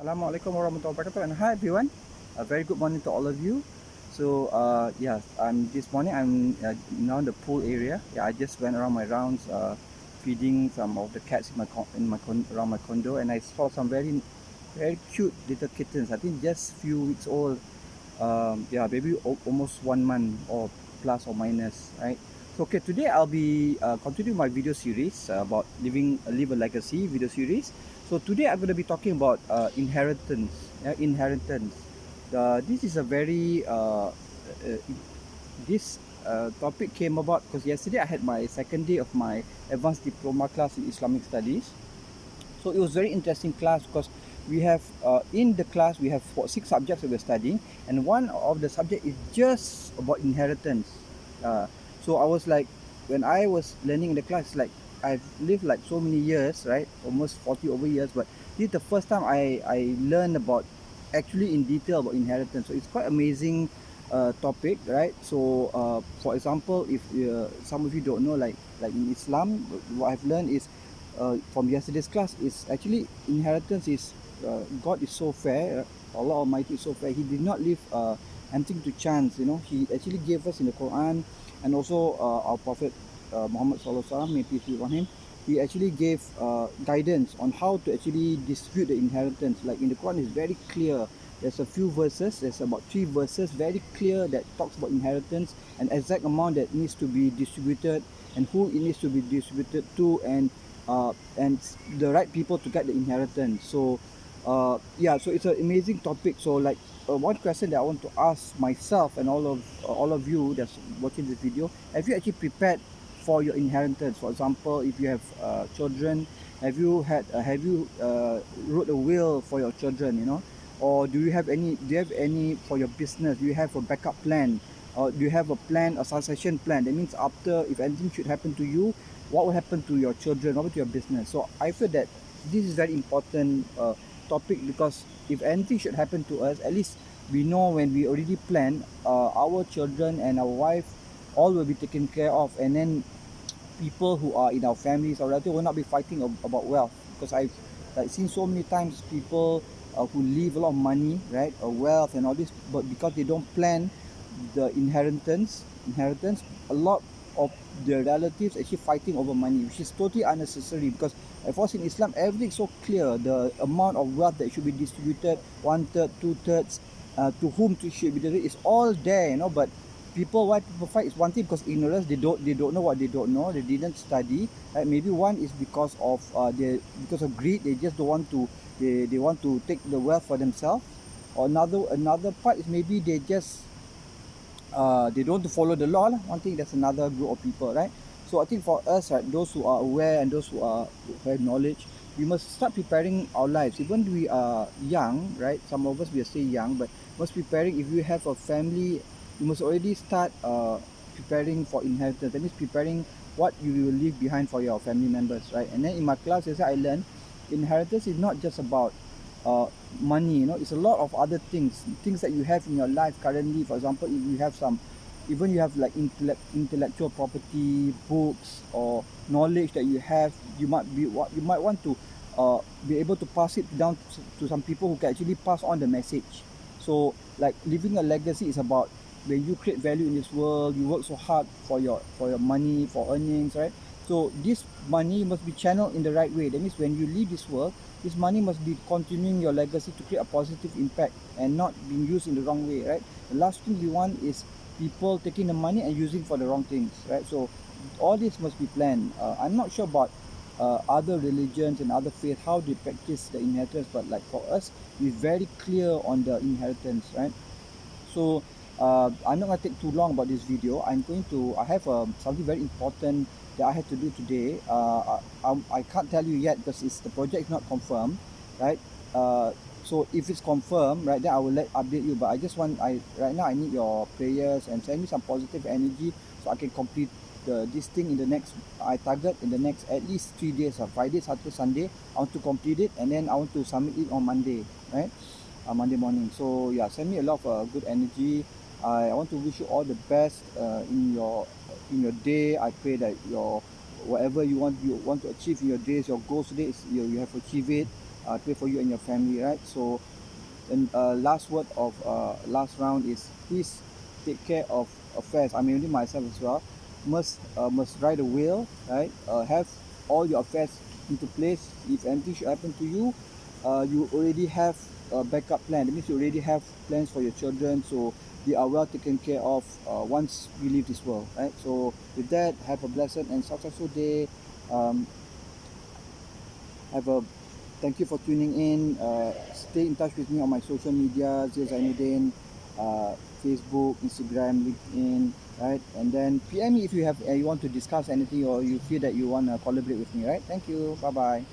Assalamualaikum warahmatullahi wabarakatuh, and hi everyone. A very good morning to all of you. So yes, this morning I'm now in the pool area. Yeah, I just went around my rounds, feeding some of the cats around my condo, and I saw some very cute little kittens. I think just few weeks old. Yeah, maybe almost 1 month or plus or minus, right? So okay, today I'll be continuing my video series about live a legacy video series. So today I'm going to be talking about inheritance. Yeah, inheritance. This is a very this topic came about because yesterday I had my second day of my advanced diploma class in Islamic studies. So it was very interesting class because we have in the class we have 6 subjects that we're studying, and one of the subject is just about inheritance. So I was like, when I was learning in the class, like I've lived like so many years, right? Almost 40 over years, but this is the first time I learned about actually in detail about inheritance. So it's quite amazing topic, right? So for example, if some of you don't know, like in Islam, what I've learned is from yesterday's class is actually inheritance is God is so fair. Allah Almighty is so fair. He did not leave anything to chance. You know, He actually gave us in the Quran, and also our Prophet Muhammad Sallallahu Alaihi Wasallam, may peace be upon him. He actually gave guidance on how to actually distribute the inheritance. Like in the Quran, is very clear. There's a few verses. There's about 3 verses, very clear that talks about inheritance and exact amount that needs to be distributed and who it needs to be distributed to, and the right people to get the inheritance. So yeah, so it's an amazing topic. So like one question that I want to ask myself and all of you that's watching this video: have you actually prepared for your inheritance? For example, if you have children, have you wrote a will for your children, you know? Or do you have any for your business? Do you have a backup plan? Or do you have a plan, a succession plan? That means after, if anything should happen to you, what will happen to your children, what will to your business? So I feel that this is very important topic, because if anything should happen to us, at least we know when we already plan, our children and our wife all will be taken care of, and then people who are in our families or relatives will not be fighting about wealth. Because I've like seen so many times people who leave a lot of money, right, or wealth and all this, but because they don't plan the inheritance, a lot of the relatives actually fighting over money, which is totally unnecessary. Because of course in Islam everything is so clear, the amount of wealth that should be distributed, 1/3, 2/3, to whom to should be distributed, is all there, you know. But why people fight is one thing, because ignorance. They don't know what they don't know. They didn't study, right? Maybe one is because of because of greed. They just don't want to, they want to take the wealth for themselves. Or another part is maybe they don't want to follow the law lah. One thing, that's another group of people, right? So I think for us, right, those who are aware and those who have knowledge, we must start preparing our lives. Even we are young, right? Some of us, we are still young, but must preparing. If you have a family, you must already start preparing for inheritance. That means preparing what you will leave behind for your family members, right? And then in my class, as I learned, inheritance is not just about uh, money. You know, it's a lot of other things that you have in your life currently. For example, if you have some, even you have like intellectual property, books, or knowledge that you have, you might want to be able to pass it down to some people who can actually pass on the message. So like leaving a legacy is about, when you create value in this world, you work so hard for your money, for earnings, right? So this money must be channeled in the right way. That means when you leave this world, this money must be continuing your legacy to create a positive impact and not being used in the wrong way, right? The last thing we want is people taking the money and using for the wrong things, right? So all this must be planned. I'm not sure about other religions and other faiths, how they practice the inheritance, but like for us, we're very clear on the inheritance, right? So I'm not going to take too long about this video. I have something very important that I had to do today. I can't tell you yet because the project is not confirmed, right? So if it's confirmed, right, then I will update you. But right now I need your prayers and send me some positive energy so I can complete this thing in the next. I target in the next at least 3 days, Friday, Saturday, Sunday. I want to complete it, and then I want to submit it on Monday, right? Monday morning. So yeah, send me a lot of good energy. I want to wish you all the best in your day. I pray that your whatever you want to achieve in your days, your goals today, you have achieved it. pray for you and your family, right? So, and last word of last round is please take care of affairs. I mean, only myself as well. Must write a will, right? Have all your affairs into place. If anything should happen to you, you already have a backup plan. That means you already have plans for your children, so they are well taken care of once we leave this world, right? So with that, have a blessed and successful day. Um, have a Thank you for tuning in. Stay in touch with me on my social media, Zil Zainuddin, Facebook, Instagram, LinkedIn, right? And then PM me if you want to discuss anything or you feel that you want to collaborate with me, right? Thank you. Bye bye.